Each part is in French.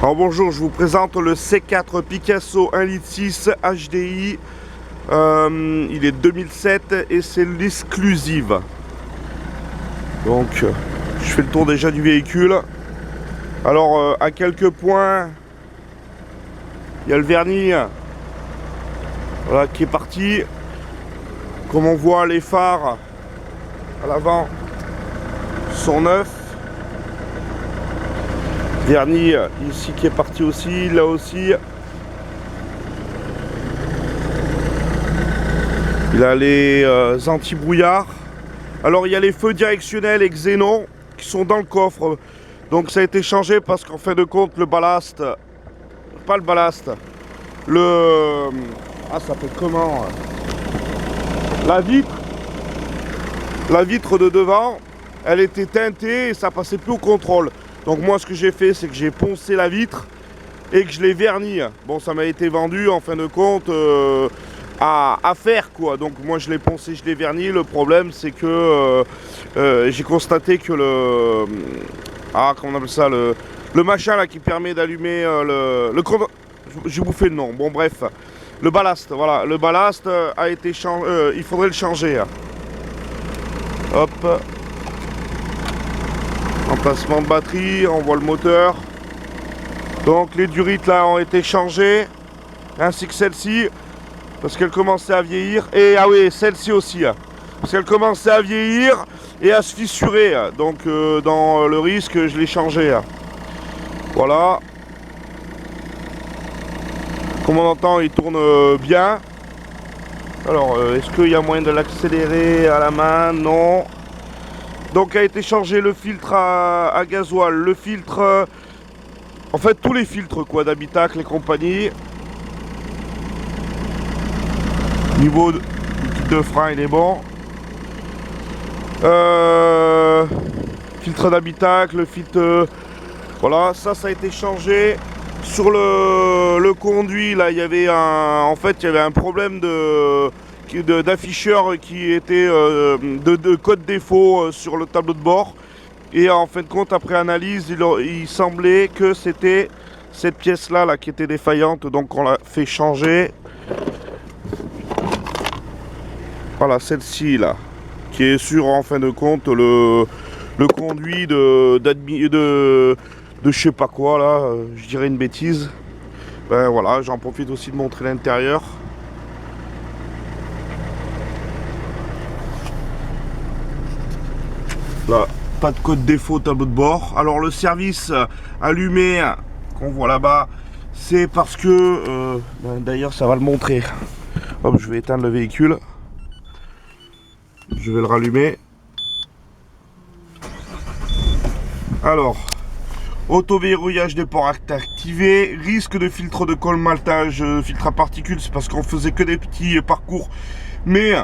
Alors bonjour, je vous présente le C4 Picasso 1,6 litre HDI. Il est 2007 et c'est l'exclusive. Donc je fais le tour déjà du véhicule. Alors à quelques points, il y a le vernis, voilà, qui est parti. Comme on voit, les phares à l'avant sont neufs. Vernis ici qui est parti aussi, là aussi. Il a les anti-brouillard. Alors il y a les feux directionnels et xénon qui sont dans le coffre. Donc ça a été changé parce qu'en fin de compte le ballast, pas le ballast, le... Ah, ça s'appelle comment? La vitre de devant, elle était teintée et ça passait plus au contrôle. Donc moi ce que j'ai fait, c'est que j'ai poncé la vitre et que je l'ai verni. Bon, ça m'a été vendu en fin de compte à faire quoi. Donc moi je l'ai poncé, je l'ai verni. Le problème c'est que j'ai constaté que le... Ah, comment on appelle ça, le machin là qui permet d'allumer j'ai bouffé le nom. Bon bref, le ballast, voilà. Le ballast a été changé, il faudrait le changer. Hop. Emplacement de batterie, on voit le moteur. Donc les durites là ont été changées, ainsi que celle-ci, parce qu'elle commençait à vieillir. Et ah oui, celle-ci aussi, parce qu'elle commençait à vieillir et à se fissurer. Donc dans le risque, je l'ai changé. Voilà. Comme on entend, il tourne bien. Alors, est-ce qu'il y a moyen de l'accélérer à la main? Non. Donc a été changé le filtre à gasoil, le filtre, en fait tous les filtres quoi, d'habitacle et compagnie. Niveau de frein il est bon. Filtre d'habitacle, filtre, voilà, ça a été changé. Sur le conduit là, il y avait en fait il y avait un problème d'afficheur qui était de code défaut sur le tableau de bord. Et en fin de compte, après analyse, il semblait que c'était cette pièce là qui était défaillante. Donc on l'a fait changer. Voilà, celle-ci là, qui est sur en fin de compte le conduit de je sais pas quoi là, je dirais une bêtise. Ben voilà, j'en profite aussi de montrer l'intérieur. Là, pas de code défaut tableau de bord. Alors le service allumé qu'on voit là-bas, c'est parce que d'ailleurs ça va le montrer. Hop, je vais éteindre le véhicule. Je vais le rallumer. Alors, auto-verrouillage des ports activé, risque de filtre de colmatage, filtre à particules, c'est parce qu'on faisait que des petits parcours. Mais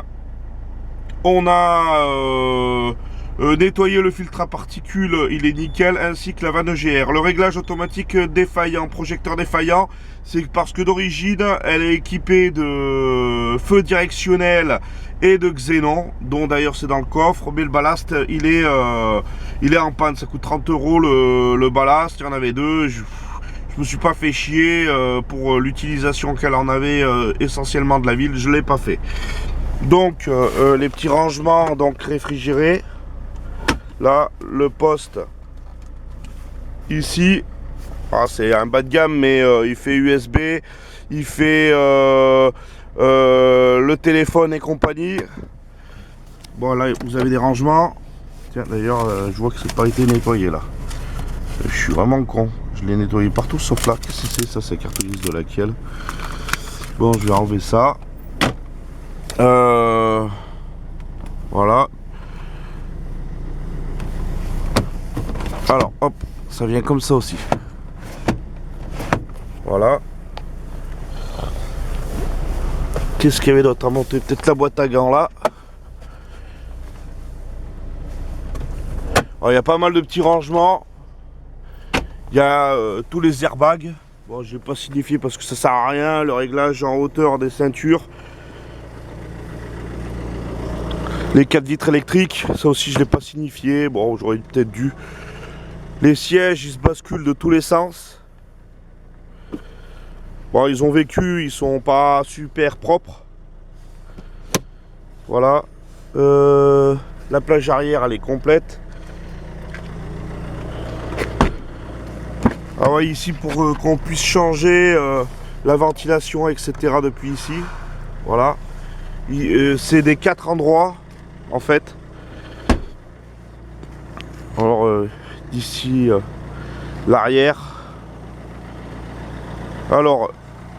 on a nettoyer le filtre à particules, il est nickel, ainsi que la vanne GR. Le réglage automatique défaillant, projecteur défaillant, c'est parce que d'origine, elle est équipée de feu directionnel et de xénon, dont d'ailleurs c'est dans le coffre, mais le ballast, il est en panne. Ça coûte 30 € le ballast, il y en avait deux. Je me suis pas fait chier pour l'utilisation qu'elle en avait essentiellement de la ville, je l'ai pas fait. Donc les petits rangements donc réfrigérés. Là, le poste ici, ah, c'est un bas de gamme, mais il fait USB, il fait le téléphone et compagnie. Bon, là, vous avez des rangements. Tiens, d'ailleurs, je vois que c'est pas été nettoyé là. Je suis vraiment con. Je l'ai nettoyé partout sauf là. Qu'est-ce que c'est ça? C'est la carte grise de laquelle? Bon, je vais enlever ça. Voilà. Alors, hop, ça vient comme ça aussi. Voilà. Qu'est-ce qu'il y avait d'autre à monter? Peut-être la boîte à gants là. Alors, il y a pas mal de petits rangements. Il y a tous les airbags. Bon, je vais pas signifier parce que ça sert à rien. Le réglage en hauteur des ceintures. Les 4 vitres électriques, ça aussi je l'ai pas signifié. Bon, j'aurais peut-être dû. Les sièges, ils se basculent de tous les sens. Bon, ils ont vécu, ils sont pas super propres. Voilà. La plage arrière, elle est complète. Ah ouais, ici pour qu'on puisse changer la ventilation, etc. depuis ici. Voilà. C'est des 4 endroits en fait. Alors d'ici l'arrière. Alors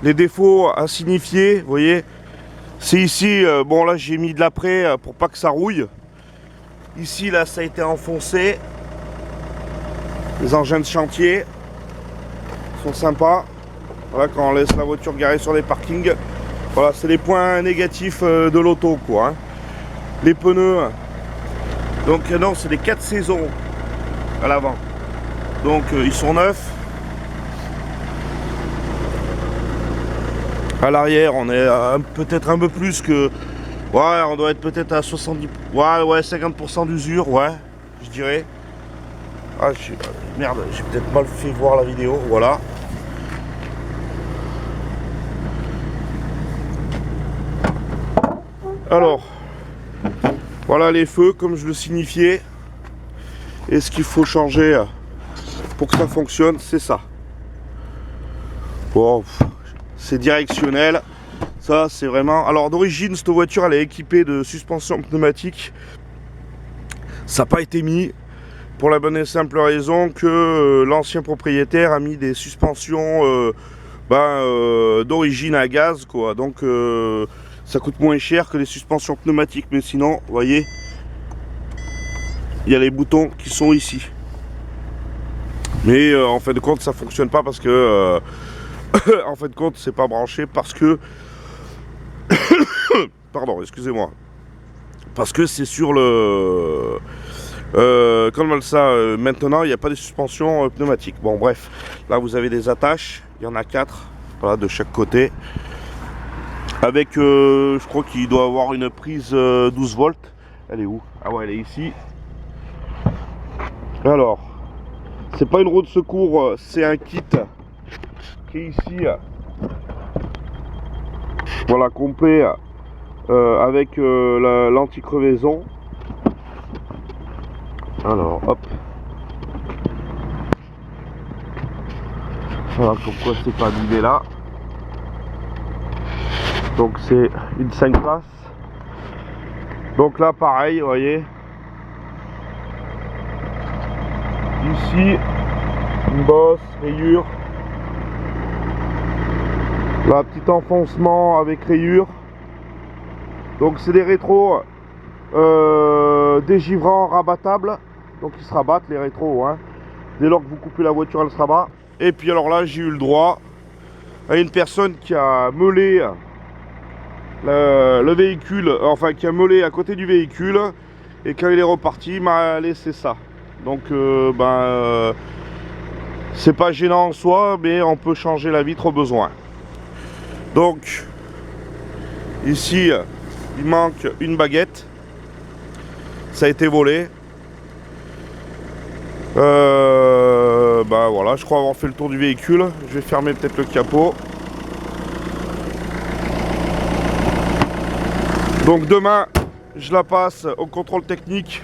les défauts à signifier, vous voyez, c'est ici, bon là j'ai mis de l'après pour pas que ça rouille. Ici là ça a été enfoncé. Les engins de chantier sont sympas. Voilà, quand on laisse la voiture garée sur les parkings. Voilà, c'est les points négatifs de l'auto quoi. Hein. Les pneus. Donc non, c'est des 4 saisons à l'avant. Donc ils sont neufs. À l'arrière, on est peut-être un peu plus que... Ouais, on doit être peut-être à 70... Ouais, 50% d'usure, ouais, je dirais. Ah, merde, j'ai peut-être mal fait voir la vidéo, voilà. Alors, voilà les feux, comme je le signifiais. Et ce qu'il faut changer pour que ça fonctionne, c'est ça. Bon, c'est directionnel. Ça, c'est vraiment... Alors, d'origine, cette voiture, elle est équipée de suspension pneumatique. Ça n'a pas été mis pour la bonne et simple raison que l'ancien propriétaire a mis des suspensions d'origine à gaz, quoi. Donc, ça coûte moins cher que les suspensions pneumatiques. Mais sinon, vous voyez, il y a les boutons qui sont ici. Mais en fin de compte, ça fonctionne pas parce que... en fin de compte, c'est pas branché parce que... Pardon, excusez-moi. Parce que c'est sur le... comme ça, maintenant, il n'y a pas de suspension pneumatique. Bon, bref. Là, vous avez des attaches. Il y en a 4. Voilà, de chaque côté. Avec, je crois qu'il doit avoir une prise 12 volts. Elle est où? Ah ouais, elle est ici. Alors, c'est pas une roue de secours, c'est un kit qui est ici. Voilà, complet. Avec l'anti-crevaison. Alors, hop. Voilà, comme quoi c'est pas abîmé là. Donc c'est une 5 places. Donc là, pareil, vous voyez. Ici, une bosse, rayure. Là, petit enfoncement avec rayure. Donc c'est des rétros dégivrants rabattables. Donc ils se rabattent les rétros. Hein. Dès lors que vous coupez la voiture, elle se rabat. Et puis alors là, j'ai eu le droit à une personne qui a meulé le véhicule, enfin qui a meulé à côté du véhicule. Et quand il est reparti, il m'a laissé ça. Donc c'est pas gênant en soi, mais on peut changer la vitre au besoin. Donc ici, il manque une baguette. Ça a été volé. Voilà, je crois avoir fait le tour du véhicule. Je vais fermer peut-être le capot. Donc demain, je la passe au contrôle technique.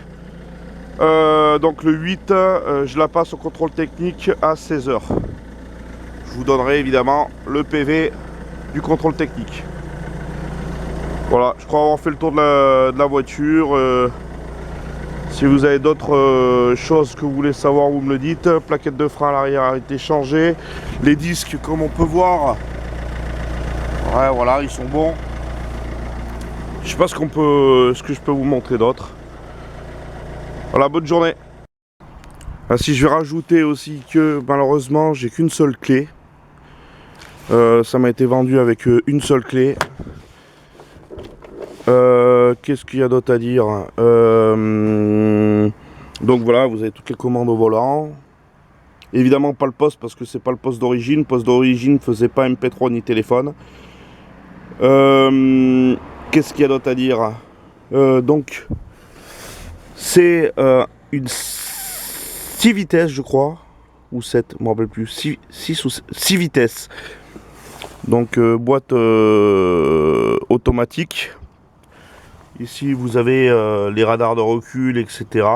Donc le 8, je la passe au contrôle technique à 16 h. Je vous donnerai évidemment le PV du contrôle technique. Voilà, je crois avoir fait le tour de la voiture. Si vous avez d'autres choses que vous voulez savoir, vous me le dites. Plaquette de frein à l'arrière a été changée. Les disques, comme on peut voir, ouais, voilà, ils sont bons. Je sais pas ce que je peux vous montrer d'autre. Voilà, bonne journée. Ah, si je vais rajouter aussi que malheureusement, j'ai qu'une seule clé. Ça m'a été vendu avec une seule clé. Qu'est-ce qu'il y a d'autre à dire? Donc voilà, vous avez toutes les commandes au volant. Évidemment pas le poste parce que c'est pas le poste d'origine. Le poste d'origine faisait pas MP3 ni téléphone. Qu'est-ce qu'il y a d'autre à dire? Donc c'est une 6 vitesses je crois. Ou 7, je ne me rappelle plus. 6 ou 6 vitesses. Donc boîte automatique. Ici vous avez les radars de recul, etc.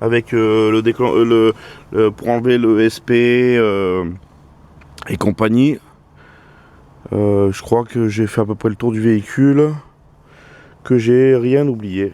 Avec pour enlever le SP et compagnie. Je crois que j'ai fait à peu près le tour du véhicule, que j'ai rien oublié.